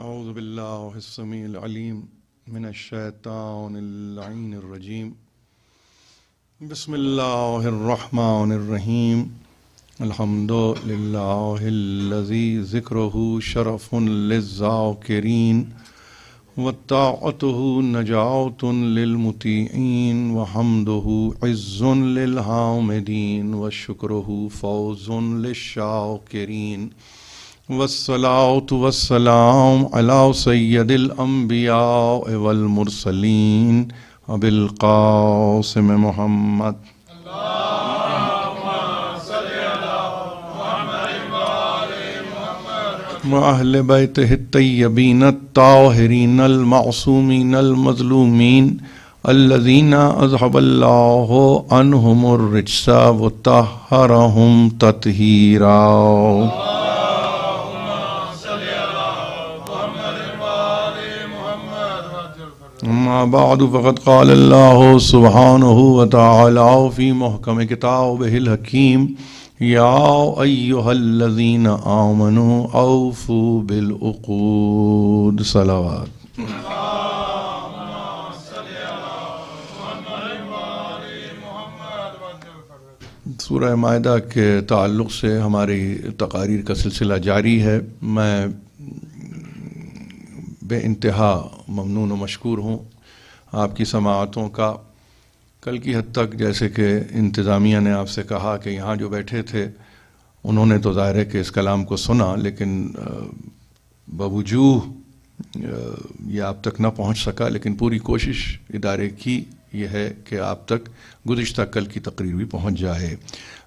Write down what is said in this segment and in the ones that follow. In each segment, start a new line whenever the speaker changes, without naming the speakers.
اعوذ باللہ السمیع العلیم من الشیطان اللعین الرجیم بسم اللہ الرحمن الرحیم الحمد للہ الذی ذکرہ شرف للذاکرین وطاعتہ نجاۃ للمطیعین وحمدہ عز للحامدین وشکرہ فوز للشاکرین والصلاة والسلام علی سید الانبیاء والمرسلین ابی القاسم محمد وأہل بیتہ الطیبین الطاہرین المعصومین المظلومین الذین اذھب اللہ عنہم الرجس وطہرہم تطہیرا. اما بعد فقد قال اللہ سبحانہ وتعالی فی محکم کتابہ الحکیم یا ایہا الذین آمنوا اوفوا بالعقود. صلوات. سورہ مائدہ کے تعلق سے ہماری تقاریر کا سلسلہ جاری ہے. میں بے انتہا ممنون و مشکور ہوں آپ کی سماعتوں کا. کل کی حد تک جیسے کہ انتظامیہ نے آپ سے کہا کہ یہاں جو بیٹھے تھے انہوں نے تو ظاہر ہے کہ اس کلام کو سنا، لیکن بوجوہ یہ آپ تک نہ پہنچ سکا، لیکن پوری کوشش ادارے کی یہ ہے کہ آپ تک گزشتہ کل کی تقریر بھی پہنچ جائے.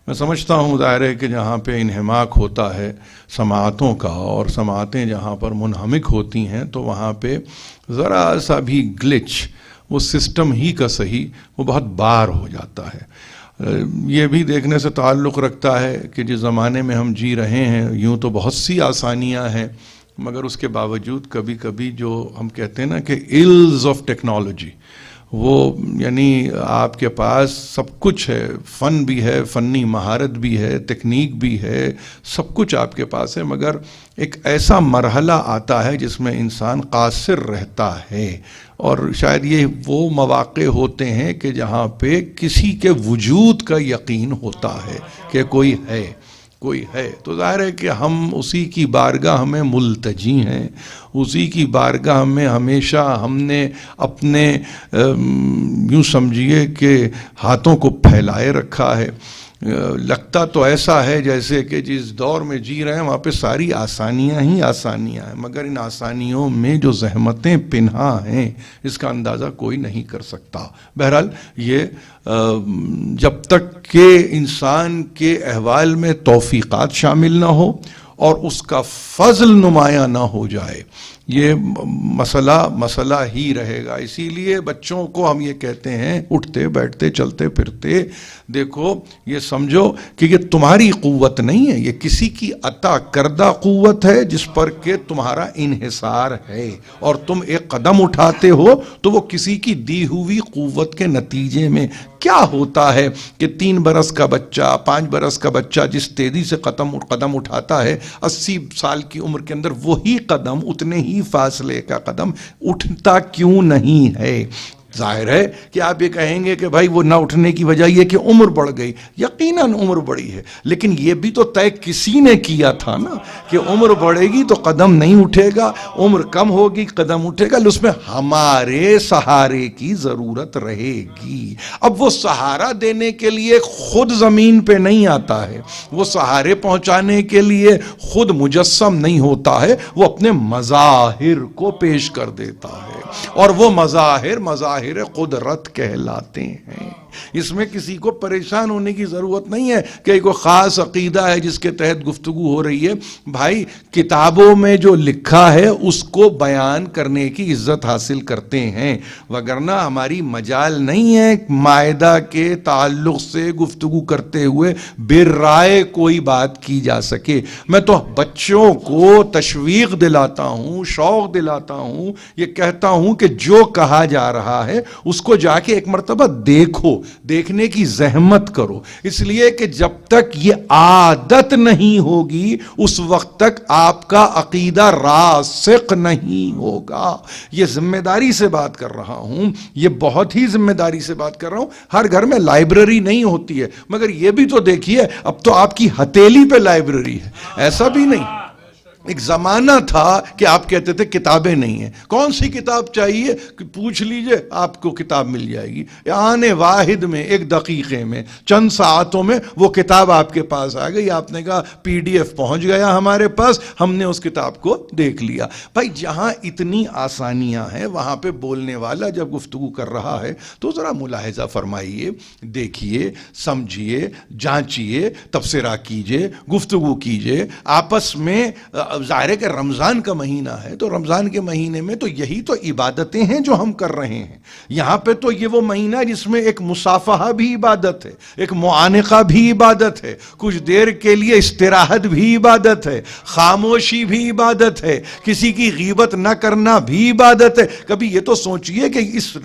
میں سمجھتا ہوں ظاہر ہے کہ جہاں پہ انہماک ہوتا ہے سماعتوں کا اور سماعتیں جہاں پر منہمک ہوتی ہیں تو وہاں پہ ذرا سا بھی گلچ وہ سسٹم ہی کا صحیح وہ بہت بار ہو جاتا ہے. یہ بھی دیکھنے سے تعلق رکھتا ہے کہ جس زمانے میں ہم جی رہے ہیں یوں تو بہت سی آسانیاں ہیں، مگر اس کے باوجود کبھی کبھی جو ہم کہتے ہیں نا کہ ایلز آف ٹیکنالوجی، وہ یعنی آپ کے پاس سب کچھ ہے، فن بھی ہے، فنی مہارت بھی ہے، تکنیک بھی ہے، سب کچھ آپ کے پاس ہے، مگر ایک ایسا مرحلہ آتا ہے جس میں انسان قاصر رہتا ہے. اور شاید یہ وہ مواقع ہوتے ہیں کہ جہاں پہ کسی کے وجود کا یقین ہوتا ہے کہ کوئی ہے. تو ظاہر ہے کہ ہم اسی کی بارگاہ میں ملتجی ہیں، اسی کی بارگاہ میں ہمیشہ ہم نے اپنے یوں سمجھیے کہ ہاتھوں کو پھیلائے رکھا ہے. لگتا تو ایسا ہے جیسے کہ جس دور میں جی رہے ہیں وہاں پہ ساری آسانیاں ہی آسانیاں ہیں، مگر ان آسانیوں میں جو زحمتیں پنہا ہیں اس کا اندازہ کوئی نہیں کر سکتا. بہرحال یہ جب تک کہ انسان کے احوال میں توفیقات شامل نہ ہو اور اس کا فضل نمایاں نہ ہو جائے یہ مسئلہ ہی رہے گا. اسی لیے بچوں کو ہم یہ کہتے ہیں اٹھتے بیٹھتے چلتے پھرتے دیکھو یہ سمجھو کہ یہ تمہاری قوت نہیں ہے، یہ کسی کی عطا کردہ قوت ہے جس پر کہ تمہارا انحصار ہے، اور تم ایک قدم اٹھاتے ہو تو وہ کسی کی دی ہوئی قوت کے نتیجے میں. کیا ہوتا ہے کہ 3 برس کا بچہ 5 برس کا بچہ جس تیزی سے قدم اٹھاتا ہے 80 سال کی عمر کے اندر وہی قدم اتنے ہی فاصلے کا قدم اٹھتا کیوں نہیں ہے؟ ظاہر ہے کہ آپ یہ کہیں گے کہ بھائی وہ نہ اٹھنے کی وجہ یہ کہ عمر بڑھ گئی. یقیناً عمر بڑھی ہے، لیکن یہ بھی تو طے کسی نے کیا تھا نا کہ عمر بڑھے گی تو قدم نہیں اٹھے گا، عمر کم ہوگی قدم اٹھے گا. اس میں ہمارے سہارے کی ضرورت رہے گی. اب وہ سہارا دینے کے لیے خود زمین پہ نہیں آتا ہے، وہ سہارے پہنچانے کے لیے خود مجسم نہیں ہوتا ہے، وہ اپنے مظاہر کو پیش کر دیتا ہے، اور وہ مظاہر قدرت کہلاتے ہیں. اس میں کسی کو پریشان ہونے کی ضرورت نہیں ہے کہ کوئی خاص عقیدہ ہے جس کے تحت گفتگو ہو رہی ہے. بھائی کتابوں میں جو لکھا ہے اس کو بیان کرنے کی عزت حاصل کرتے ہیں، وگرنہ ہماری مجال نہیں ہے مائدہ کے تعلق سے گفتگو کرتے ہوئے بے رائے کوئی بات کی جا سکے. میں تو بچوں کو تشویق دلاتا ہوں، شوق دلاتا ہوں، یہ کہتا ہوں کہ جو کہا جا رہا ہے اس کو جا کے ایک مرتبہ دیکھو، دیکھنے کی زحمت کرو، اس لیے کہ جب تک یہ عادت نہیں ہوگی اس وقت تک آپ کا عقیدہ راسخ نہیں ہوگا۔ یہ ذمہ داری سے بات کر رہا ہوں، یہ بہت ہی ذمہ داری سے بات کر رہا ہوں۔ ہر گھر میں لائبریری نہیں ہوتی ہے، مگر یہ بھی تو دیکھیے اب تو آپ کی ہتھیلی پہ لائبریری ہے، ایسا بھی نہیں۔ ایک زمانہ تھا کہ آپ کہتے تھے کتابیں نہیں ہیں، کون سی کتاب چاہیے پوچھ لیجئے آپ کو کتاب مل جائے گی، آنے واحد میں، ایک دقیقے میں، چند ساعتوں میں وہ کتاب آپ کے پاس آ گئی، آپ نے کہا PDF پہنچ گیا ہمارے پاس، ہم نے اس کتاب کو دیکھ لیا۔ بھائی جہاں اتنی آسانیاں ہیں وہاں پہ بولنے والا جب گفتگو کر رہا ہے تو ذرا ملاحظہ فرمائیے، دیکھیے، سمجھیے، جانچیے، تبصرہ کیجئے، گفتگو کیجئے آپس میں۔ ظاہر ہے کہ رمضان کا مہینہ ہے تو رمضان کے مہینے میں تو یہی تو عبادتیں ہیں جو ہم کر رہے ہیں۔ یہاں پہ تو یہ وہ مہینہ ہے جس میں ایک مصافحہ بھی عبادت ہے، ایک معانقہ بھی عبادت ہے، کچھ دیر کے لیے استراحت بھی عبادت ہے، خاموشی بھی عبادت ہے، کسی کی غیبت نہ کرنا بھی عبادت ہے۔ کبھی یہ تو سوچئے کہ اس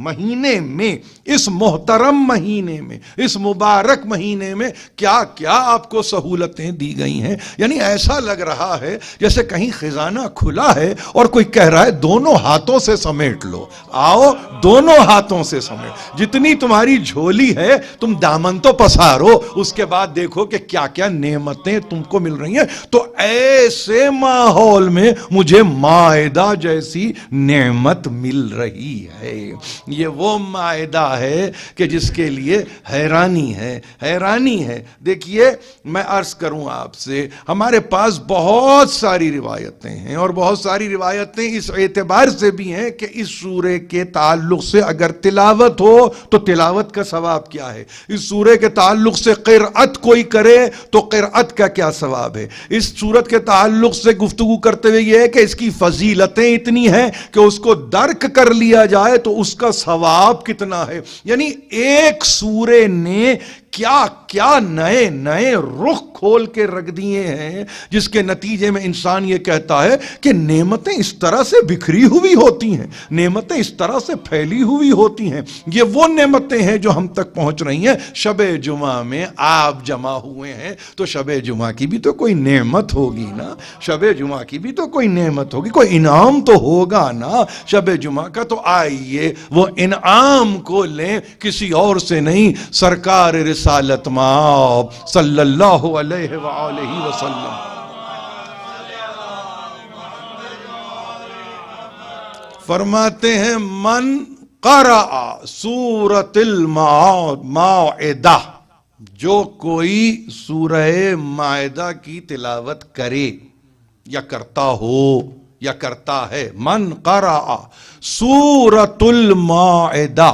مہینے میں، اس محترم مہینے میں، اس مبارک مہینے میں کیا کیا آپ کو سہولتیں دی گئی ہیں۔ یعنی ایسا لگ رہا ہے جیسے کہیں خزانہ کھلا ہے اور کوئی کہہ رہا ہے دونوں ہاتھوں سے سمیٹ لو، آؤ دونوں ہاتھوں سے سمیٹ، جتنی تمہاری جھولی ہے تم دامن تو پسارو، اس کے بعد دیکھو کہ کیا کیا نعمتیں تم کو مل رہی ہیں۔ تو ایسے ماحول میں مجھے مائدہ جیسی نعمت مل رہی ہے۔ یہ وہ مائدہ ہے کہ جس کے لیے حیرانی ہے، حیرانی ہے۔ دیکھیے میں عرض کروں آپ سے، ہمارے پاس بہت ساری روایتیں ہیں، اور بہت ساری روایتیں اس اعتبار سے بھی ہیں کہ اس سورے کے تعلق سے اگر تلاوت ہو تو تلاوت کا ثواب کیا ہے، اس سورے کے تعلق سے قرأت کوئی کرے تو قرأت کا کیا ثواب ہے، اس سورت کے تعلق سے گفتگو کرتے ہوئے یہ ہے کہ اس کی فضیلتیں اتنی ہیں کہ اس کو درک کر لیا جائے تو اس کا ثواب کتنا ہے۔ یعنی ایک سورے نے کیا کیا نئے نئے رخ کھول کے رکھ دیے ہیں، جس کے نتیجے میں انسان یہ کہتا ہے کہ نعمتیں اس طرح سے بکھری ہوئی ہوتی ہیں، نعمتیں اس طرح سے پھیلی ہوئی ہوتی ہیں۔ یہ وہ نعمتیں ہیں جو ہم تک پہنچ رہی ہیں۔ شب جمعہ میں آپ جمع ہوئے ہیں تو شب جمعہ کی بھی تو کوئی نعمت ہوگی نا، شب جمعہ کی بھی تو کوئی نعمت ہوگی، کوئی انعام تو ہوگا نا شب جمعہ کا۔ تو آئیے وہ انعام کو لیں، کسی اور سے نہیں، سرکار رسالت مآب صلی اللہ علیہ وآلہ وسلم۔ فرماتے ہیں من قرأ سورۃ المائدہ، جو کوئی سورہ مائدہ کی تلاوت کرے یا کرتا ہو یا کرتا ہے، من قرأ سورۃ المائدہ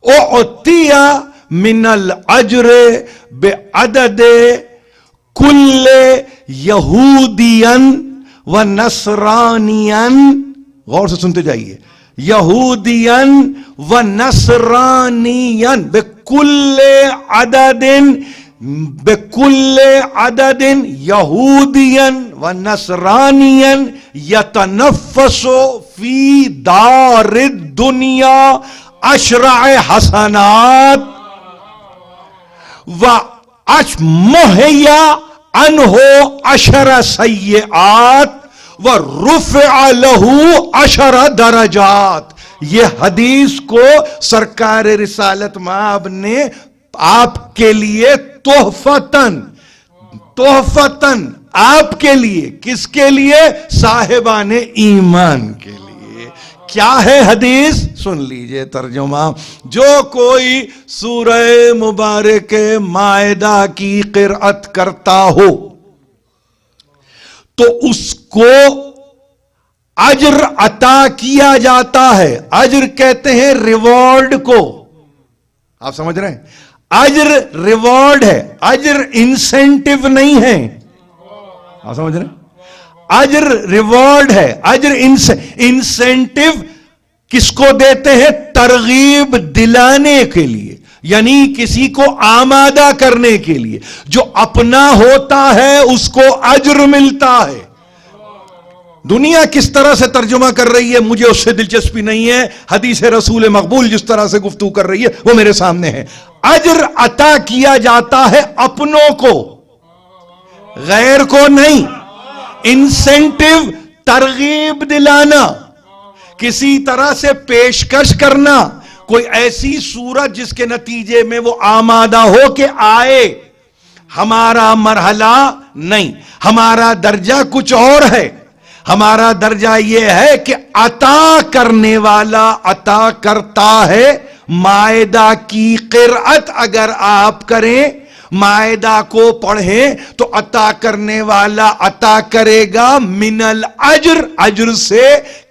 اعطی من الاجر بعدد کل یہودیا و نصرانیا، غور سے سنتے جائیے، یہودیا و نصرانیا بکل عدد، بکل عدد یہودیا و نصرانیا یتنفس فی دار الدنیا اشرع حسنات و محیا عنہ عشر سیئات و رفع لہ عشر درجات۔ یہ حدیث کو سرکار رسالت مآب نے آپ کے لیے تحفتاً آپ کے لیے، کس کے لیے؟ صاحبان ایمان کے لیے۔ کیا ہے حدیث؟ سن لیجئے ترجمہ، جو کوئی سورہ مبارک مائدہ کی قرأت کرتا ہو تو اس کو اجر عطا کیا جاتا ہے۔ اجر کہتے ہیں ریوارڈ کو، آپ سمجھ رہے ہیں؟ اجر ریوارڈ ہے، اجر انسینٹیو نہیں ہے، آپ سمجھ رہے ہیں؟ اجر ریوارڈ ہے، اجر انسینٹیو کس کو دیتے ہیں؟ ترغیب دلانے کے لیے، یعنی کسی کو آمادہ کرنے کے لیے۔ جو اپنا ہوتا ہے اس کو اجر ملتا ہے، دنیا کس طرح سے ترجمہ کر رہی ہے مجھے اس سے دلچسپی نہیں ہے، حدیث رسول مقبول جس طرح سے گفتگو کر رہی ہے وہ میرے سامنے ہے۔ اجر عطا کیا جاتا ہے اپنوں کو، غیر کو نہیں۔ انسینٹیو، ترغیب دلانا، کسی طرح سے پیشکش کرنا، کوئی ایسی صورت جس کے نتیجے میں وہ آمادہ ہو کہ آئے۔ ہمارا مرحلہ نہیں، ہمارا درجہ کچھ اور ہے۔ ہمارا درجہ یہ ہے کہ عطا کرنے والا عطا کرتا ہے۔ مائدہ کی قرأت اگر آپ کریں، مائدہ کو پڑھیں تو عطا کرنے والا عطا کرے گا من الاجر، اجر سے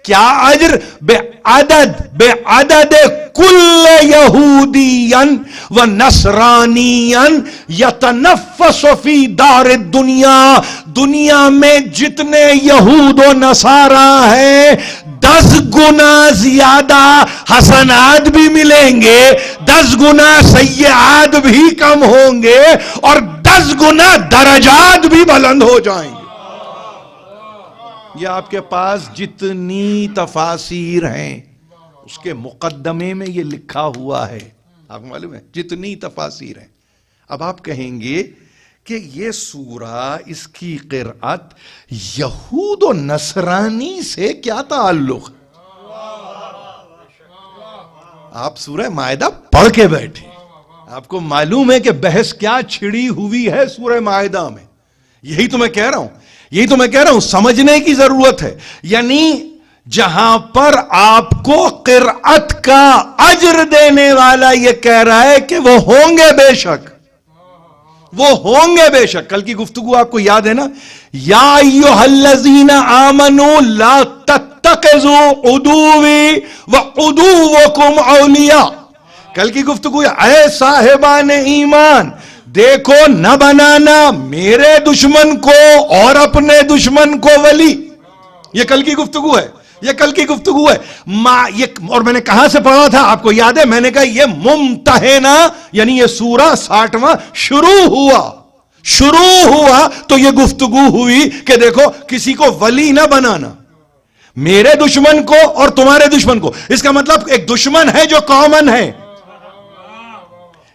کیا اجر؟ بے عدد کل یہودین و نصرانین یتنفس فی دار الدنیا، دنیا میں جتنے یہود و نصارہ ہیں 10 گنا زیادہ حسنات بھی ملیں گے، 10 گنا سیئات بھی کم ہوں گے، اور 10 گنا درجات بھی بلند ہو جائیں گے۔ یہ آپ کے پاس جتنی تفاسیر ہیں اس کے مقدمے میں یہ لکھا ہوا ہے، آپ کو معلوم ہے جتنی تفاسیر ہیں۔ اب آپ کہیں گے کہ یہ سورہ، اس کی قرأت یہود و نصرانی سے کیا تعلق؟ آپ سورہ مائدہ پڑھ کے بیٹھے، آپ کو معلوم ہے کہ بحث کیا چھڑی ہوئی ہے سورہ مائدہ میں۔ یہی تو میں کہہ رہا ہوں، سمجھنے کی ضرورت ہے۔ یعنی جہاں پر آپ کو قرأت کا اجر دینے والا یہ کہہ رہا ہے کہ وہ ہوں گے بے شک، وہ ہوں گے بے شک۔ کل کی گفتگو آپ کو یاد ہے نا، یا ایھا الذین آمنوا لا تتخذوا عدوی وعدوکم اولیاء۔ کل کی گفتگو اے صاحبان ایمان، دیکھو نہ بنانا میرے دشمن کو اور اپنے دشمن کو ولی۔ یہ کل کی گفتگو ہے، یہ کل کی گفتگو ہے۔ اور میں نے کہاں سے پڑھا تھا آپ کو یاد ہے؟ میں نے کہا یہ ممتحنہ، یعنی یہ سورہ 60واں شروع ہوا تو یہ گفتگو ہوئی کہ دیکھو کسی کو ولی نہ بنانا، میرے دشمن کو اور تمہارے دشمن کو۔ اس کا مطلب ایک دشمن ہے جو کامن ہے،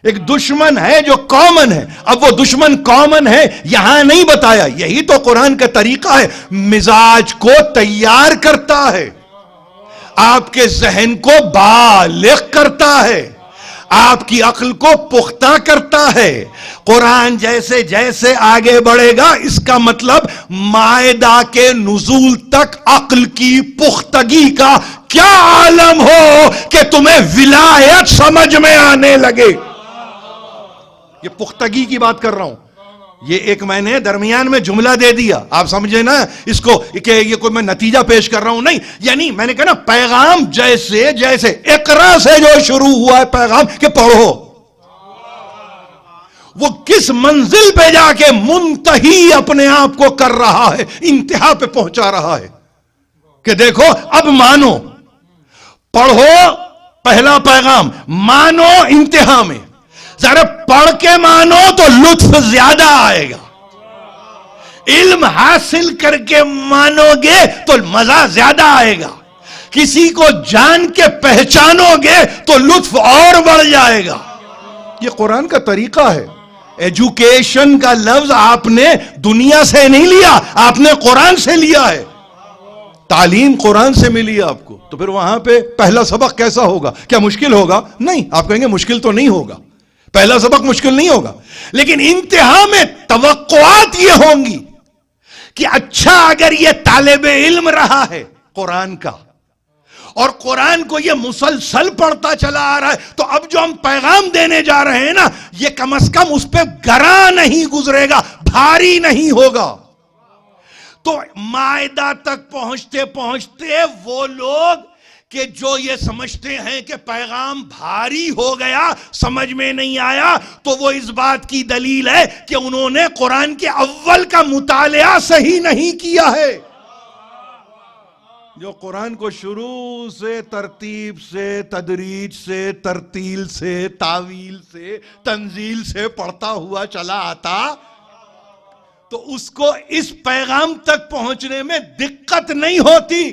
ایک دشمن ہے جو کامن ہے۔ اب وہ دشمن کامن ہے یہاں نہیں بتایا، یہی تو قرآن کا طریقہ ہے، مزاج کو تیار کرتا ہے، آپ کے ذہن کو بالغ کرتا ہے، آپ کی عقل کو پختہ کرتا ہے۔ قرآن جیسے جیسے آگے بڑھے گا، اس کا مطلب مائدہ کے نزول تک عقل کی پختگی کا کیا عالم ہو کہ تمہیں ولایت سمجھ میں آنے لگے۔ یہ پختگی کی بات کر رہا ہوں۔ یہ ایک میں نے درمیان میں جملہ دے دیا، آپ سمجھے نا اس کو کہ یہ کوئی میں نتیجہ پیش کر رہا ہوں، نہیں۔ یعنی میں نے کہا نا پیغام جیسے اقرا سے جو شروع ہوا ہے پیغام کہ پڑھو، وہ کس منزل پہ جا کے منتہی اپنے آپ کو کر رہا ہے، انتہا پہ پہنچا رہا ہے کہ دیکھو اب مانو، پڑھو پہلا پیغام، مانو انتہا میں۔ ذرا پڑھ کے مانو تو لطف زیادہ آئے گا، علم حاصل کر کے مانو گے تو مزہ زیادہ آئے گا، کسی کو جان کے پہچانو گے تو لطف اور بڑھ جائے گا۔ یہ قرآن کا طریقہ ہے۔ ایجوکیشن کا لفظ آپ نے دنیا سے نہیں لیا، آپ نے قرآن سے لیا ہے۔ تعلیم قرآن سے ملی آپ کو، تو پھر وہاں پہ پہلا سبق کیسا ہوگا؟ کیا مشکل ہوگا؟ نہیں، آپ کہیں گے مشکل تو نہیں ہوگا، پہلا سبق مشکل نہیں ہوگا، لیکن انتہا میں توقعات یہ ہوں گی کہ اچھا اگر یہ طالب علم رہا ہے قرآن کا اور قرآن کو یہ مسلسل پڑھتا چلا آ رہا ہے، تو اب جو ہم پیغام دینے جا رہے ہیں نا، یہ کم از کم اس پہ گراں نہیں گزرے گا، بھاری نہیں ہوگا۔ تو مائدہ تک پہنچتے پہنچتے وہ لوگ کہ جو یہ سمجھتے ہیں کہ پیغام بھاری ہو گیا، سمجھ میں نہیں آیا، تو وہ اس بات کی دلیل ہے کہ انہوں نے قرآن کے اول کا مطالعہ صحیح نہیں کیا ہے۔ جو قرآن کو شروع سے ترتیب سے، تدریج سے، ترتیل سے، تعویل سے، تنزیل سے پڑھتا ہوا چلا آتا، تو اس کو اس پیغام تک پہنچنے میں دقت نہیں ہوتی.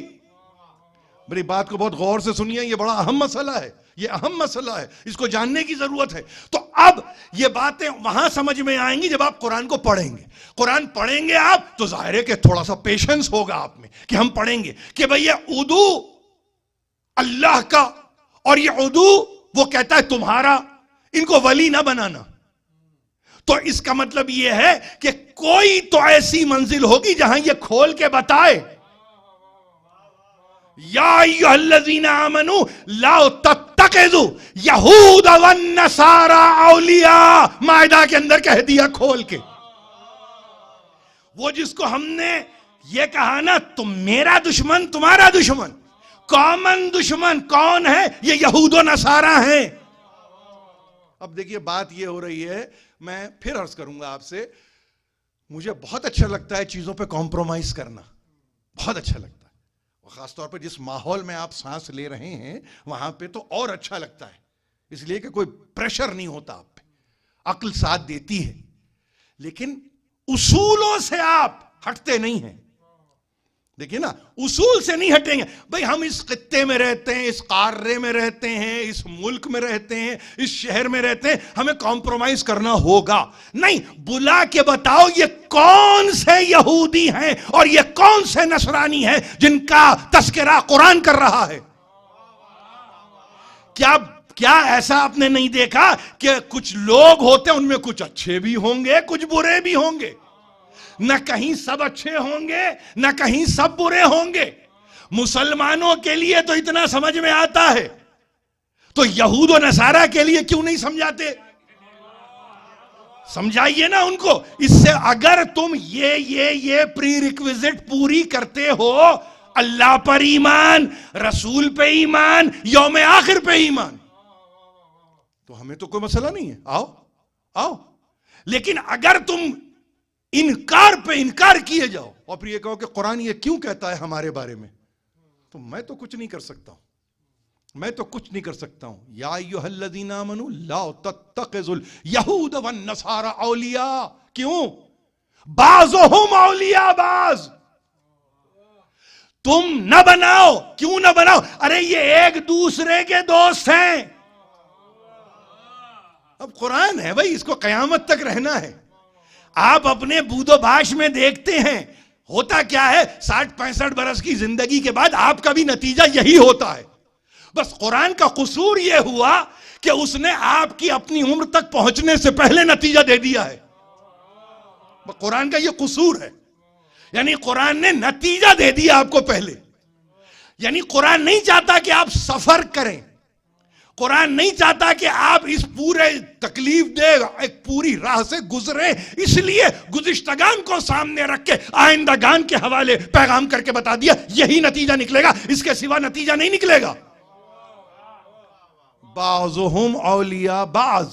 میری بات کو بہت غور سے سنیے، یہ بڑا اہم مسئلہ ہے، یہ اہم مسئلہ ہے، اس کو جاننے کی ضرورت ہے. تو اب یہ باتیں وہاں سمجھ میں آئیں گی جب آپ قرآن کو پڑھیں گے. قرآن پڑھیں گے آپ تو ظاہر ہے کہ تھوڑا سا پیشنس ہوگا آپ میں کہ ہم پڑھیں گے کہ بھئی یہ عدو اللہ کا اور یہ عدو وہ کہتا ہے تمہارا، ان کو ولی نہ بنانا. تو اس کا مطلب یہ ہے کہ کوئی تو ایسی منزل ہوگی جہاں یہ کھول کے بتائے یا ایھا الذین آمنوا لا تتخذوا یہود والنصارى اولیاء. مائدہ کے اندر کہہ دیا کھول کے. وہ جس کو ہم نے یہ کہا نا تم میرا دشمن تمہارا دشمن، کامن دشمن کون ہے؟ یہ یہود و نصارہ ہیں. اب دیکھیے بات یہ ہو رہی ہے، میں پھر عرض کروں گا آپ سے، مجھے بہت اچھا لگتا ہے چیزوں پہ کمپرومائز کرنا، بہت اچھا لگتا ہے. خاص طور پہ جس ماحول میں آپ سانس لے رہے ہیں وہاں پہ تو اور اچھا لگتا ہے، اس لیے کہ کوئی پریشر نہیں ہوتا آپ پہ، عقل ساتھ دیتی ہے. لیکن اصولوں سے آپ ہٹتے نہیں ہیں. دیکھیے نا، اصول سے نہیں ہٹیں گے. بھئی ہم اس خطے میں رہتے ہیں، اس قارے میں رہتے ہیں، اس ملک میں رہتے ہیں، اس شہر میں رہتے ہیں، ہمیں کمپرومائز کرنا ہوگا. نہیں، بلا کے بتاؤ یہ کون سے یہودی ہیں اور یہ کون سے نصرانی ہیں جن کا تذکرہ قرآن کر رہا ہے. کیا ایسا آپ نے نہیں دیکھا کہ کچھ لوگ ہوتے ہیں ان میں کچھ اچھے بھی ہوں گے کچھ برے بھی ہوں گے؟ نہ کہیں سب اچھے ہوں گے نہ کہیں سب برے ہوں گے. مسلمانوں کے لیے تو اتنا سمجھ میں آتا ہے، تو یہود و نصارہ کے لیے کیوں نہیں سمجھاتے؟ سمجھائیے نا ان کو. اس سے اگر تم یہ پری ریکویزٹ پوری کرتے ہو، اللہ پر ایمان، رسول پہ ایمان، یوم آخر پہ ایمان، تو ہمیں تو کوئی مسئلہ نہیں ہے، آؤ. لیکن اگر تم انکار پہ انکار کیے جاؤ اور پھر یہ کہو کہ قرآن یہ کیوں کہتا ہے ہمارے بارے میں، تو میں تو کچھ نہیں کر سکتا ہوں. یا ایھا الذین آمنوا لا تتخذوا الیہود والنصارى اولیاء. کیوں؟ بعضهم اولیاء بعض. تم نہ بناؤ. کیوں نہ بناؤ؟ ارے یہ ایک دوسرے کے دوست ہیں. اب قرآن ہے بھائی، اس کو قیامت تک رہنا ہے. آپ اپنے بود و باش میں دیکھتے ہیں ہوتا کیا ہے، 60-65 برس کی زندگی کے بعد آپ کا بھی نتیجہ یہی ہوتا ہے. بس قرآن کا قصور یہ ہوا کہ اس نے آپ کی اپنی عمر تک پہنچنے سے پہلے نتیجہ دے دیا ہے. قرآن کا یہ قصور ہے، یعنی قرآن نے نتیجہ دے دیا آپ کو پہلے. یعنی قرآن نہیں چاہتا کہ آپ سفر کریں، قرآن نہیں چاہتا کہ آپ اس پورے تکلیف دے ایک پوری راہ سے گزریں. اس لیے گزشتگان کو سامنے رکھ کے آئندگان کے حوالے پیغام کر کے بتا دیا یہی نتیجہ نکلے گا، اس کے سوا نتیجہ نہیں نکلے گا. بعضهم اولیاء بعض.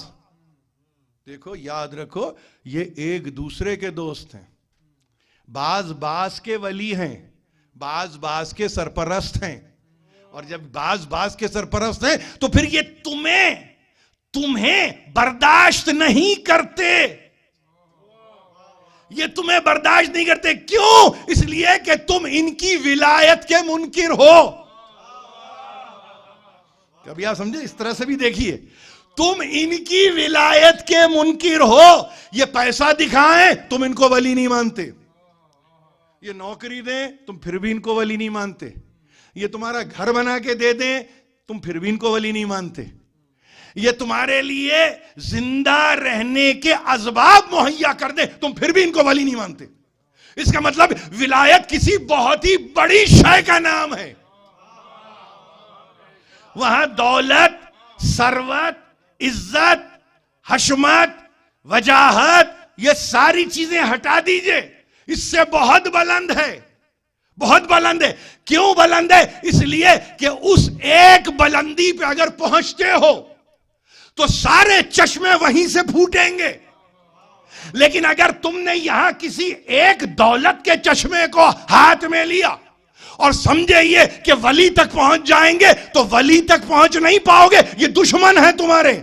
دیکھو یاد رکھو، یہ ایک دوسرے کے دوست ہیں. بعض کے ولی ہیں، بعض کے سرپرست ہیں. اور جب بعض کے سرپرست ہیں تو پھر یہ تمہیں برداشت نہیں کرتے. یہ تمہیں برداشت نہیں کرتے. کیوں؟ اس لیے کہ تم ان کی ولایت کے منکر ہو. کبھی آپ سمجھے؟ اس طرح سے بھی دیکھیے، تم ان کی ولایت کے منکر ہو. یہ پیسہ دکھائیں تم ان کو ولی نہیں مانتے، یہ نوکری دیں تم پھر بھی ان کو ولی نہیں مانتے، یہ تمہارا گھر بنا کے دے دیں تم پھر بھی ان کو ولی نہیں مانتے، یہ تمہارے لیے زندہ رہنے کے اسباب مہیا کر دیں تم پھر بھی ان کو ولی نہیں مانتے. اس کا مطلب ولایت کسی بہت ہی بڑی شے کا نام ہے. وہاں دولت، ثروت، عزت، حشمت، وجاہت، یہ ساری چیزیں ہٹا دیجئے، اس سے بہت بلند ہے، بہت بلند ہے. کیوں بلند ہے؟ اس لیے کہ اس ایک بلندی پہ اگر پہنچتے ہو تو سارے چشمے وہیں سے پھوٹیں گے. لیکن اگر تم نے یہاں کسی ایک دولت کے چشمے کو ہاتھ میں لیا اور سمجھے یہ کہ ولی تک پہنچ جائیں گے تو ولی تک پہنچ نہیں پاؤ گے، یہ دشمن ہے تمہارے.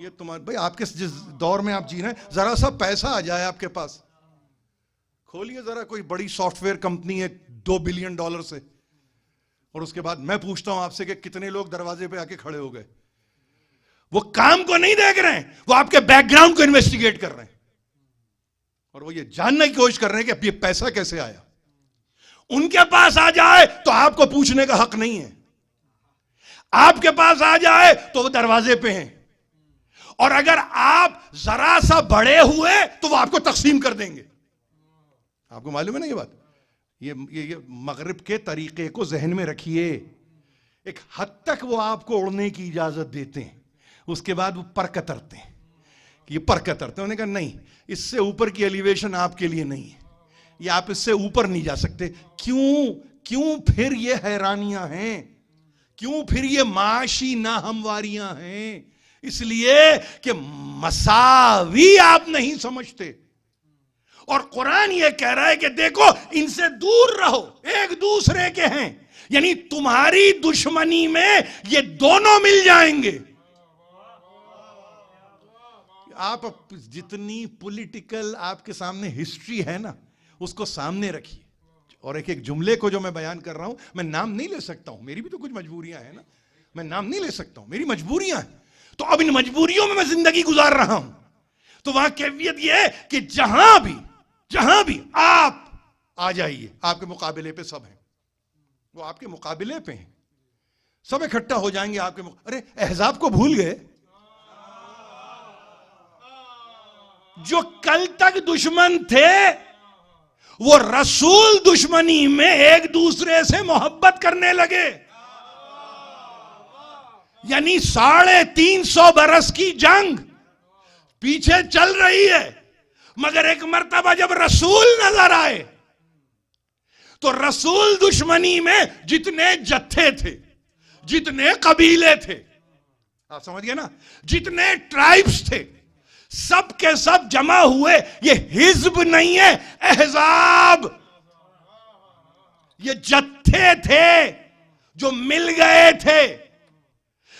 یہ تمہارے بھائی آپ کے جس دور میں آپ جی رہے ہیں، ذرا سا پیسہ آ جائے آپ کے پاس، کھولیے ذرا کوئی بڑی سافٹ ویئر کمپنی ہے $2 بلین سے، اور اس کے بعد میں پوچھتا ہوں آپ سے کہ کتنے لوگ دروازے پہ آ کے کھڑے ہو گئے. وہ کام کو نہیں دیکھ رہے ہیں، وہ آپ کے بیک گراؤنڈ کو انویسٹیگیٹ کر رہے ہیں، اور وہ یہ جاننے کی کوشش کر رہے ہیں کہ اب یہ پیسہ کیسے آیا. ان کے پاس آ جائے تو آپ کو پوچھنے کا حق نہیں ہے، آپ کے پاس آ جائے تو وہ دروازے پہ ہیں، اور اگر آپ ذرا سا بڑے ہوئے تو وہ آپ کو تقسیم کر دیں گے. آپ کو معلوم ہے نا یہ بات؟ یہ مغرب کے طریقے کو ذہن میں رکھیے. ایک حد تک وہ آپ کو اڑنے کی اجازت دیتے ہیں، اس کے بعد وہ پر کترتے ہیں کہ یہ پر کترتے ہیں. انہوں نے کہا نہیں، اس سے اوپر کی ایلیویشن آپ کے لیے نہیں ہے، یہ آپ اس سے اوپر نہیں جا سکتے. کیوں پھر یہ حیرانیاں ہیں؟ کیوں پھر یہ معاشی ناہمواریاں ہیں؟ اس لیے کہ مساوی آپ نہیں سمجھتے. اور قرآن یہ کہہ رہا ہے کہ دیکھو ان سے دور رہو، ایک دوسرے کے ہیں، یعنی تمہاری دشمنی میں یہ دونوں مل جائیں گے. آپ جتنی پولیٹیکل آپ کے سامنے ہسٹری ہے نا، اس کو سامنے رکھیے. اور ایک جملے کو جو میں بیان کر رہا ہوں، میں نام نہیں لے سکتا ہوں، میری بھی تو کچھ مجبوریاں ہیں نا، میں نام نہیں لے سکتا ہوں، میری مجبوریاں ہیں. تو اب ان مجبوریوں میں زندگی گزار رہا ہوں. تو وہاں کیفیت یہ ہے کہ جہاں بھی آپ آ جائیے، آپ کے مقابلے پہ سب ہیں، وہ آپ کے مقابلے پہ ہیں، سب اکٹھا ہو جائیں گے آپ کے ارے احزاب کو بھول گئے؟ جو کل تک دشمن تھے وہ رسول دشمنی میں ایک دوسرے سے محبت کرنے لگے. یعنی 350 برس کی جنگ پیچھے چل رہی ہے، مگر ایک مرتبہ جب رسول نظر آئے تو رسول دشمنی میں جتنے جتھے تھے، جتنے قبیلے تھے، آپ سمجھ گئے نا، جتنے ٹرائبز تھے، سب کے سب جمع ہوئے. یہ حزب نہیں ہے، احزاب. یہ جتھے تھے جو مل گئے تھے.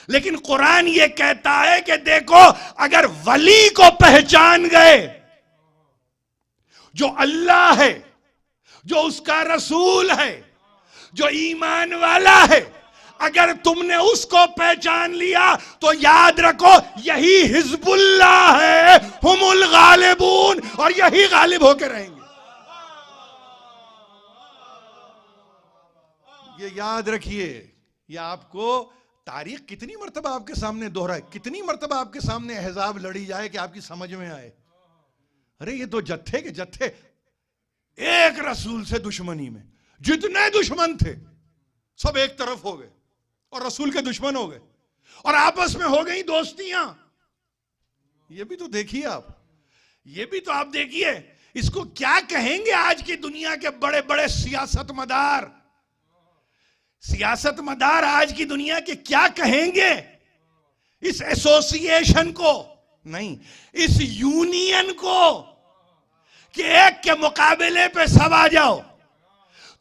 لیکن قرآن یہ کہتا ہے کہ دیکھو اگر ولی کو پہچان گئے، جو اللہ ہے، جو اس کا رسول ہے، جو ایمان والا ہے، اگر تم نے اس کو پہچان لیا تو یاد رکھو یہی حزب اللہ ہے، ہم الغالبون، اور یہی غالب ہو کے رہیں گے. یہ یاد رکھیے. یہ آپ کو تاریخ کتنی مرتبہ آپ کے سامنے دوہرائے، کتنی مرتبہ آپ کے سامنے احزاب لڑی جائے کہ آپ کی سمجھ میں آئے. ارے یہ تو جتھے کے جتھے ایک رسول سے دشمنی میں، جتنے دشمن تھے سب ایک طرف ہو گئے اور رسول کے دشمن ہو گئے، اور آپس میں ہو گئی دوستیاں. یہ بھی تو دیکھیے آپ، یہ بھی تو آپ دیکھیے. اس کو کیا کہیں گے آج کی دنیا کے بڑے بڑے سیاست مدار آج کی دنیا کے کیا کہیں گے اس ایسوسی ایشن کو؟ نہیں، اس یونین کو، کہ ایک کے مقابلے پہ سب آ جاؤ.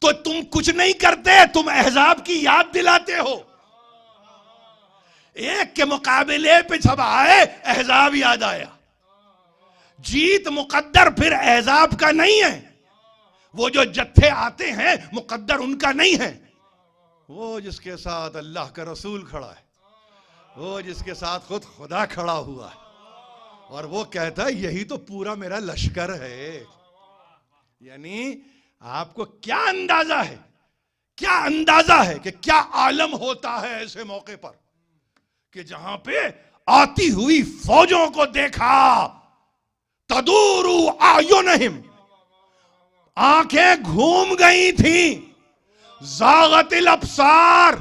تو تم کچھ نہیں کرتے، تم احزاب کی یاد دلاتے ہو. ایک کے مقابلے پہ سب آئے، احزاب یاد آیا. جیت مقدر پھر احزاب کا نہیں ہے. وہ جو جتھے آتے ہیں مقدر ان کا نہیں ہے. وہ جس کے ساتھ اللہ کا رسول کھڑا ہے، وہ جس کے ساتھ خود خدا کھڑا ہوا ہے، اور وہ کہتا ہے یہی تو پورا میرا لشکر ہے. یعنی آپ کو کیا اندازہ ہے کہ کیا عالم ہوتا ہے ایسے موقع پر کہ جہاں پہ آتی ہوئی فوجوں کو دیکھا، تدور اعینہم، آنکھیں گھوم گئی تھیں، زاغت الابصار،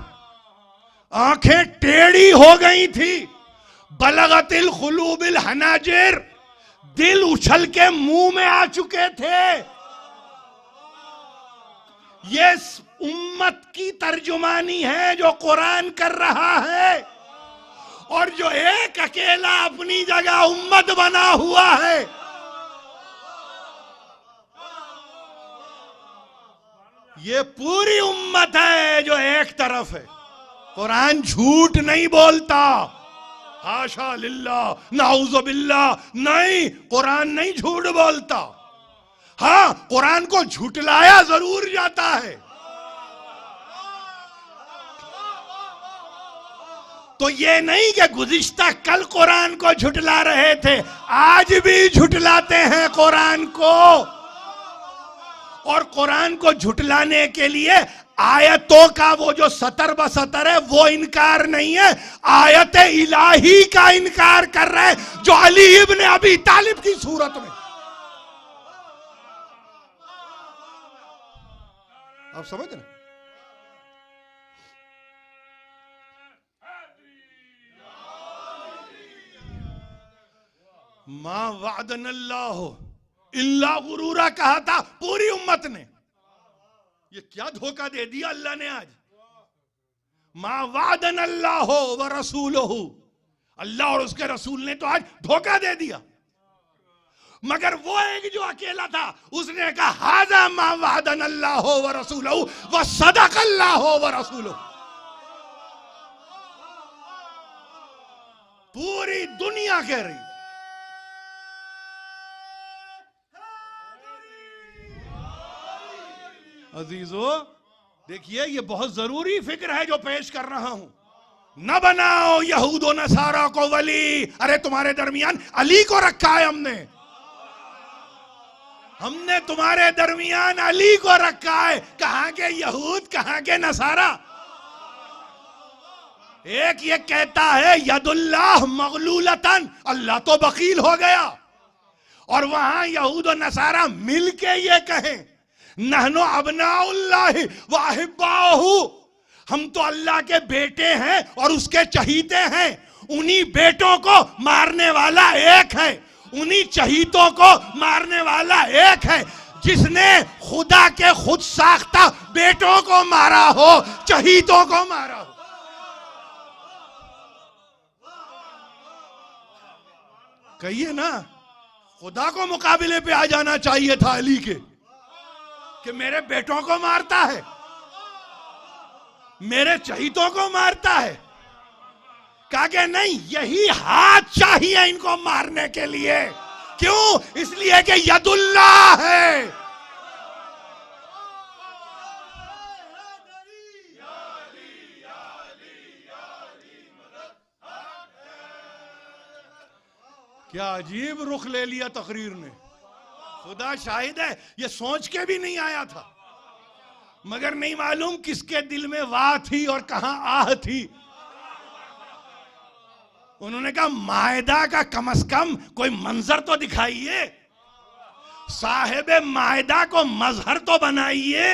آنکھیں ٹیڑھی ہو گئی تھی، بلغت القلوب الحناجر، دل اچھل کے منہ میں آ چکے تھے. یہ امت کی ترجمانی ہے جو قرآن کر رہا ہے، اور جو ایک اکیلا اپنی جگہ امت بنا ہوا ہے. یہ پوری امت ہے جو ایک طرف ہے. قرآن جھوٹ نہیں بولتا. ہاشا للہ نعوذ باللہ، نہیں، قرآن نہیں جھوٹ بولتا. ہاں قرآن کو جھٹلایا ضرور جاتا ہے. تو یہ نہیں کہ گزشتہ کل قرآن کو جھٹلا رہے تھے، آج بھی جھٹلاتے ہیں قرآن کو. اور قرآن کو جھٹلانے کے لیے آیتوں کا وہ جو سطر بسطر ہے وہ انکار نہیں ہے، آیت الہی کا انکار کر رہے جو علی ابن ابی طالب کی صورت میں. آپ سمجھ رہے ہیں؟ ما وعدنا اللہ الا غرورا کہا تھا پوری امت نے. یہ کیا دھوکہ دے دیا اللہ نے آج. ما وعدنا اللہ ورسولہ، اللہ اور اس کے رسول نے تو آج دھوکہ دے دیا. مگر وہ ایک جو اکیلا تھا اس نے کہا ھذا ما وعدنا اللہ ورسولہ وصدق اللہ ورسولہ. پوری دنیا کہہ رہی. عزیزو دیکھیے یہ بہت ضروری فکر ہے جو پیش کر رہا ہوں. نہ بناؤ یہود و نصارہ کو ولی. ارے تمہارے درمیان علی کو رکھا ہے ہم نے تمہارے درمیان علی کو رکھا ہے. کہاں کے یہود، کہاں کے نصارہ. ایک یہ کہتا ہے ید اللہ مغلولتن، اللہ تو بخیل ہو گیا، اور وہاں یہود و نصارہ مل کے یہ کہیں نحنو ابناء اللہ واحباؤہ، ہم تو اللہ کے بیٹے ہیں اور اس کے چہیتے ہیں. انہی بیٹوں کو مارنے والا ایک ہے، انہی چہیتوں کو مارنے والا ایک ہے. جس نے خدا کے خود ساختہ بیٹوں کو مارا ہو، چہیتوں کو مارا ہو. کہیے نا خدا کو مقابلے پہ آ جانا چاہیے تھا علی کے، کہ میرے بیٹوں کو مارتا ہے، میرے چہیتوں کو مارتا ہے. کہا کہ نہیں، یہی ہاتھ چاہیے ان کو مارنے کے لیے. کیوں؟ اس لیے کہ ید اللہ ہے. کیا عجیب رخ لے لیا تقریر نے. خدا شاہد ہے یہ سوچ کے بھی نہیں آیا تھا، مگر نہیں معلوم کس کے دل میں واہ تھی اور کہاں آہ تھی. انہوں نے کہا مائدہ کا کم از کم کوئی منظر تو دکھائیے، صاحب مائدہ کو مظہر تو بنائیے.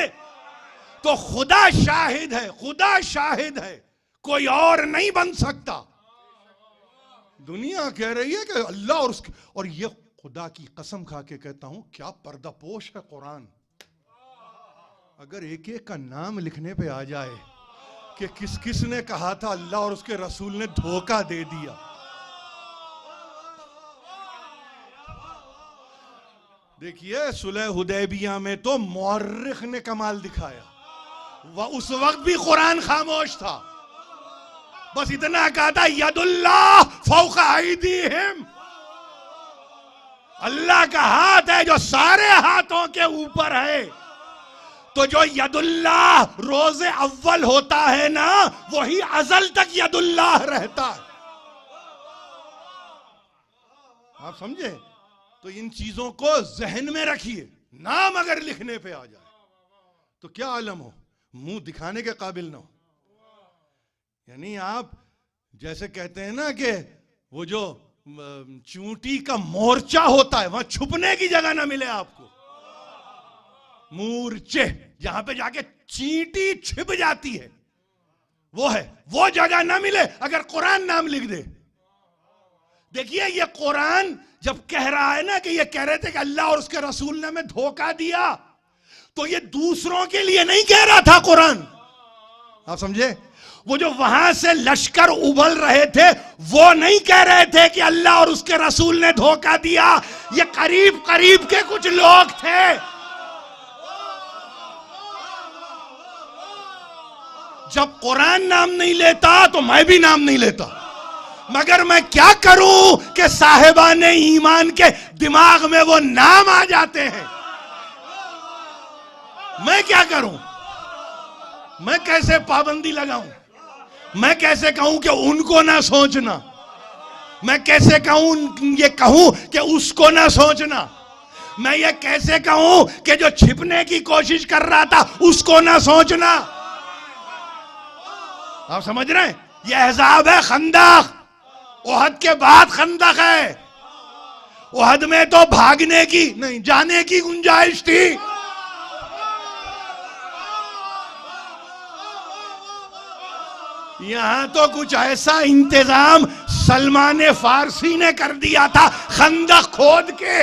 تو خدا شاہد ہے، خدا شاہد ہے، کوئی اور نہیں بن سکتا. دنیا کہہ رہی ہے کہ اللہ اور اس کے، اور یہ خدا کی قسم کھا کے کہتا ہوں کیا پردہ پوش ہے قرآن. اگر ایک ایک کا نام لکھنے پہ آ جائے کہ کس کس نے کہا تھا اللہ اور اس کے رسول نے دھوکہ دے دیا. دیکھیے صلح حدیبیہ میں تو مورخ نے کمال دکھایا، وہ اس وقت بھی قرآن خاموش تھا. بس اتنا کہا تھا ید اللہ فوق ایدیہم، اللہ کا ہاتھ ہے جو سارے ہاتھوں کے اوپر ہے. تو جو ید اللہ روز اول ہوتا ہے نا، وہی ازل تک ید اللہ رہتا ہے. آپ سمجھے؟ تو ان چیزوں کو ذہن میں رکھیے. نام اگر لکھنے پہ آ جائے تو کیا عالم ہو، منہ دکھانے کے قابل نہ ہو. یعنی آپ جیسے کہتے ہیں نا کہ وہ جو چونٹی کا مورچہ ہوتا ہے وہاں چھپنے کی جگہ نہ ملے آپ کو. مورچے جہاں پہ جا کے چینٹی چھپ جاتی ہے وہ ہے، وہ جگہ نہ ملے اگر قرآن نام لکھ دے. دیکھیے یہ قرآن جب کہہ رہا ہے نا کہ یہ کہہ رہے تھے کہ اللہ اور اس کے رسول نے ہمیں دھوکہ دیا، تو یہ دوسروں کے لیے نہیں کہہ رہا تھا قرآن. آپ سمجھے؟ وہ جو وہاں سے لشکر ابھل رہے تھے وہ نہیں کہہ رہے تھے کہ اللہ اور اس کے رسول نے دھوکہ دیا. یہ قریب قریب کے کچھ لوگ تھے. جب قرآن نام نہیں لیتا تو میں بھی نام نہیں لیتا. مگر میں کیا کروں کہ صاحبان ایمان کے دماغ میں وہ نام آ جاتے ہیں. میں کیا کروں؟ میں کیسے پابندی لگاؤں؟ میں کیسے کہوں کہ ان کو نہ سوچنا؟ میں کیسے کہوں کہ اس کو نہ سوچنا؟ میں یہ کیسے کہوں کہ جو چھپنے کی کوشش کر رہا تھا اس کو نہ سوچنا؟ آپ سمجھ رہے ہیں؟ یہ احزاب ہے خندق. احد کے بعد خندق ہے. احد میں تو بھاگنے کی نہیں جانے کی گنجائش تھی. یہاں تو کچھ ایسا انتظام سلمان فارسی نے کر دیا تھا خندق کھود کے.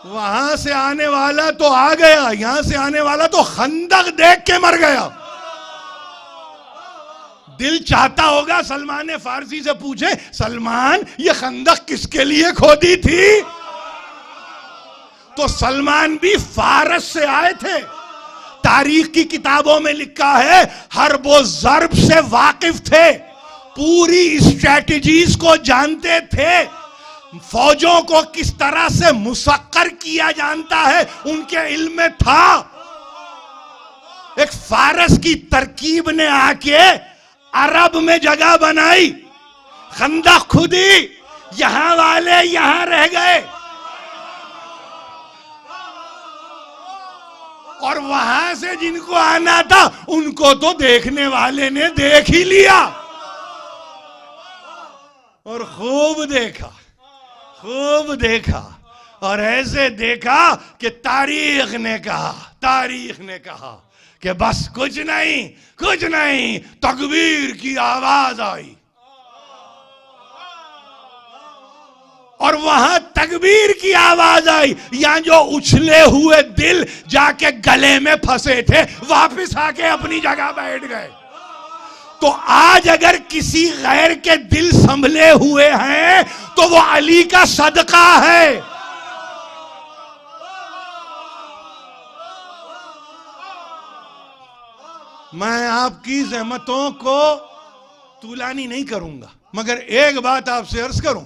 وہاں سے آنے والا تو آ گیا, یہاں سے آنے والا تو خندق دیکھ کے مر گیا. دل چاہتا ہوگا سلمان فارسی سے پوچھیں, سلمان یہ خندق کس کے لیے کھودی تھی؟ تو سلمان بھی فارس سے آئے تھے. تاریخ کی کتابوں میں لکھا ہے حرب و ضرب سے واقف تھے, پوری اسٹریٹجیز کو جانتے تھے, فوجوں کو کس طرح سے مسخر کیا جانتا ہے ان کے علم میں تھا. ایک فارس کی ترکیب نے آ کے عرب میں جگہ بنائی, خندق کھودی, یہاں والے یہاں رہ گئے, اور وہاں سے جن کو آنا تھا ان کو تو دیکھنے والے نے دیکھ ہی لیا, اور خوب دیکھا, خوب دیکھا, اور ایسے دیکھا کہ تاریخ نے کہا کہ بس کچھ نہیں, تکبیر کی آواز آئی, اور وہاں تکبیر کی آواز آئی, یہاں جو اچھلے ہوئے دل جا کے گلے میں پھنسے تھے واپس آ کے اپنی جگہ بیٹھ گئے. تو آج اگر کسی غیر کے دل سنبھلے ہوئے ہیں تو وہ علی کا صدقہ ہے. میں آپ کی زحمتوں کو طولانی نہیں کروں گا, مگر ایک بات آپ سے عرض کروں.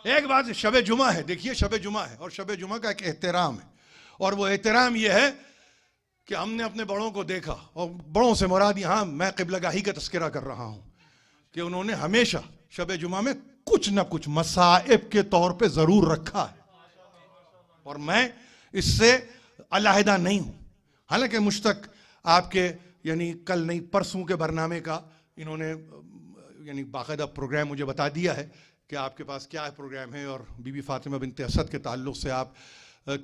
ایک بات, شب جمعہ ہے, دیکھیے شب جمعہ ہے, اور شب جمعہ کا ایک احترام ہے, اور وہ احترام یہ ہے کہ ہم نے اپنے بڑوں کو دیکھا, اور بڑوں سے مراد یہاں میں قبلہ گاہی کا تذکرہ کر رہا ہوں, کہ انہوں نے ہمیشہ شب جمعہ میں کچھ نہ کچھ مصائب کے طور پہ ضرور رکھا ہے, اور میں اس سے علیحدہ نہیں ہوں. حالانکہ مجھ تک آپ کے یعنی کل نہیں پرسوں کے برنامے کا انہوں نے یعنی باقاعدہ پروگرام مجھے بتا دیا ہے کہ آپ کے پاس کیا پروگرام ہے, اور بی بی فاطمہ بنت اسد کے تعلق سے آپ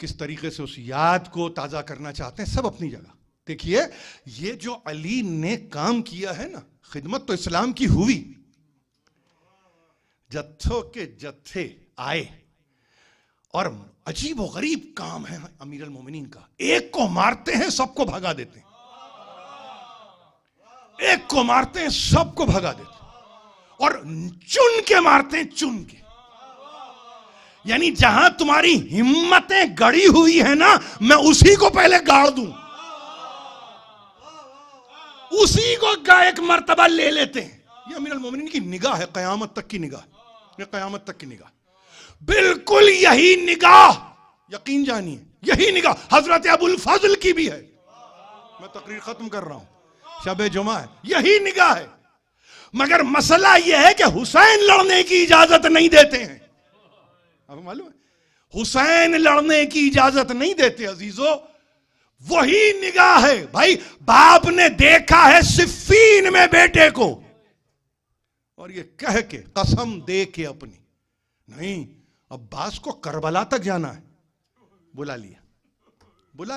کس طریقے سے اس یاد کو تازہ کرنا چاہتے ہیں, سب اپنی جگہ. دیکھیے یہ جو علی نے کام کیا ہے نا, خدمت تو اسلام کی ہوئی, جتھوں کے جتھے آئے, اور عجیب و غریب کام ہے امیر المومنین کا, ایک کو مارتے ہیں سب کو بھگا دیتے ہیں, ایک کو مارتے ہیں سب کو بھگا دیتے ہیں, اور چن کے مارتے ہیں, چن کے. یعنی جہاں تمہاری ہمتیں گڑی ہوئی ہیں نا, میں اسی کو پہلے گاڑ دوں, اسی کو ایک مرتبہ لے لیتے ہیں. یہ امیر المومنین کی نگاہ ہے, قیامت تک کی نگاہ, یہ قیامت تک کی نگاہ, بالکل یہی نگاہ, یقین جانیے یہی نگاہ حضرت ابو الفضل کی بھی ہے. میں تقریر ختم کر رہا ہوں, شب جمعہ ہے, یہی نگاہ ہے. مگر مسئلہ یہ ہے کہ حسین لڑنے کی اجازت نہیں دیتے ہیں. آپ کو معلوم ہے حسین لڑنے کی اجازت نہیں دیتے عزیزو. وہی نگاہ ہے بھائی, باپ نے دیکھا ہے صفین میں بیٹے کو, اور یہ کہہ کے قسم دے کے اپنی, نہیں عباس کو کربلا تک جانا ہے, بلا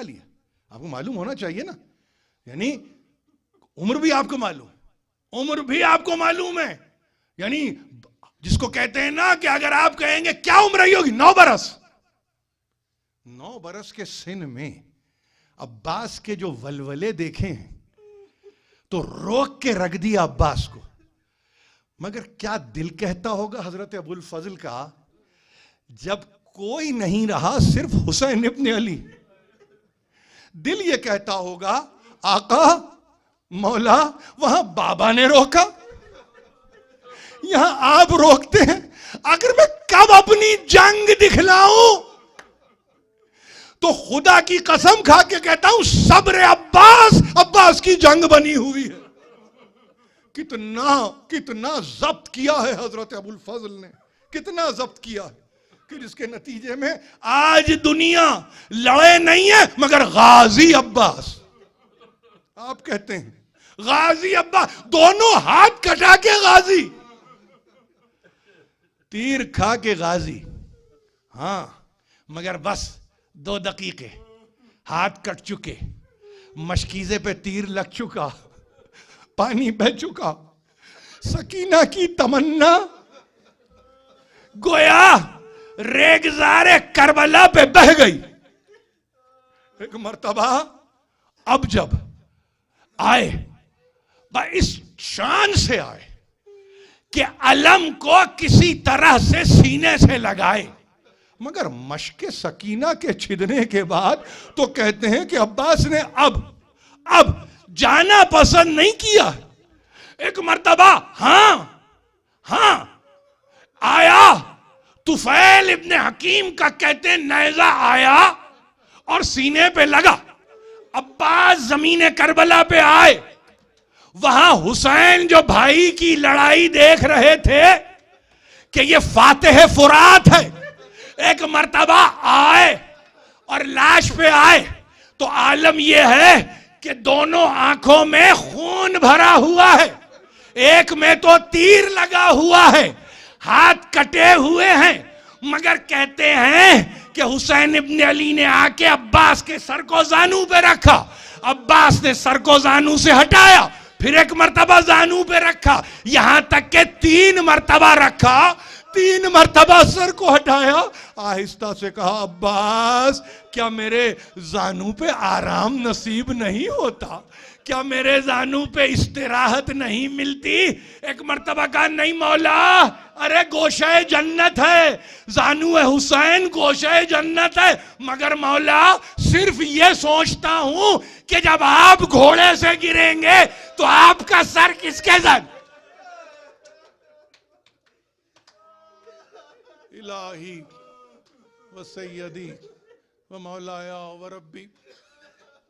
لیا. آپ کو معلوم ہونا چاہیے نا, یعنی عمر بھی آپ کو معلوم ہے, یعنی جس کو کہتے ہیں نا کہ اگر آپ کہیں گے کیا عمر رہی ہوگی, 9 برس کے سن میں عباس کے جو ولولے دیکھے ہیں تو روک کے رکھ دیا عباس کو. مگر کیا دل کہتا ہوگا حضرت ابو الفضل کا, جب کوئی نہیں رہا صرف حسین ابن علی, دل یہ کہتا ہوگا آقا مولا وہاں بابا نے روکا، یہاں آپ روکتے ہیں. اگر میں کب اپنی جنگ دکھلاؤں تو خدا کی قسم کھا کے کہتا ہوں صبر عباس کی جنگ بنی ہوئی ہے. کتنا ضبط کیا ہے حضرت ابو الفضل نے، کتنا ضبط کیا ہے کہ جس کے نتیجے میں آج دنیا لڑے نہیں ہے مگر غازی عباس. آپ کہتے ہیں غازی عباس، دونوں ہاتھ کٹا کے غازی، تیر کھا کے غازی. ہاں مگر بس 2 دقیقے، ہاتھ کٹ چکے، مشکیزے پہ تیر لگ چکا، پانی بہ چکا، سکینہ کی تمنا گویا ریگزار کربلا پہ بہ گئی. ایک مرتبہ اب جب آئے اس شان سے آئے کہ علم کو کسی طرح سے سینے سے لگائے، مگر مشق سکینہ کے چھدنے کے بعد تو کہتے ہیں کہ عباس نے اب جانا پسند نہیں کیا. ایک مرتبہ ہاں آیا طفیل ابن حکیم کا کہتے ہیں نیزہ آیا اور سینے پہ لگا. عباس زمین کربلا پہ آئے، وہاں حسین جو بھائی کی لڑائی دیکھ رہے تھے کہ یہ فاتح فرات ہے. ایک مرتبہ آئے اور لاش پہ آئے تو عالم یہ ہے کہ دونوں آنکھوں میں خون بھرا ہوا ہے، ایک میں تو تیر لگا ہوا ہے، ہاتھ کٹے ہوئے ہیں. مگر کہتے ہیں کہ حسین ابن علی نے آ کے عباس کے سر کو زانو پہ رکھا، عباس نے سر کو زانو سے ہٹایا، پھر ایک مرتبہ زانو پہ رکھا، یہاں تک کہ 3 مرتبہ رکھا، 3 مرتبہ سر کو ہٹایا، آہستہ سے کہا عباس کیا میرے زانو پہ آرام نصیب نہیں ہوتا، کیا میرے زانو پہ استراحت نہیں ملتی؟ ایک مرتبہ کہا نہیں مولا، ارے گوشہ جنت ہے، زانو حسین گوشہ جنت ہے، مگر مولا صرف یہ سوچتا ہوں کہ جب آپ گھوڑے سے گریں گے تو آپ کا سر کس کے ساتھ؟ الہی و سیدی و مولایا و ربی،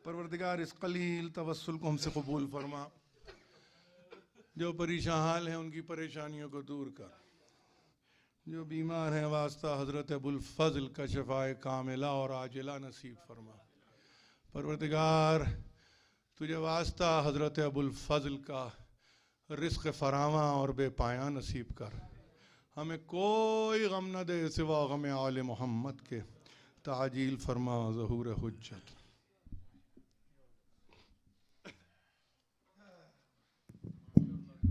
پروردگار اس قلیل توسل کو ہم سے قبول فرما. جو پریشان حال ہیں ان کی پریشانیوں کو دور کر، جو بیمار ہیں واسطہ حضرت ابو الفضل کا شفائے کاملہ اور عاجلہ نصیب فرما. پروردگار تجھے واسطہ حضرت ابو الفضل کا رزق فراواں اور بے پایاں نصیب کر. ہمیں کوئی غم نہ دے سوا غم آل محمد کے. تعجیل فرما ظہور حجت.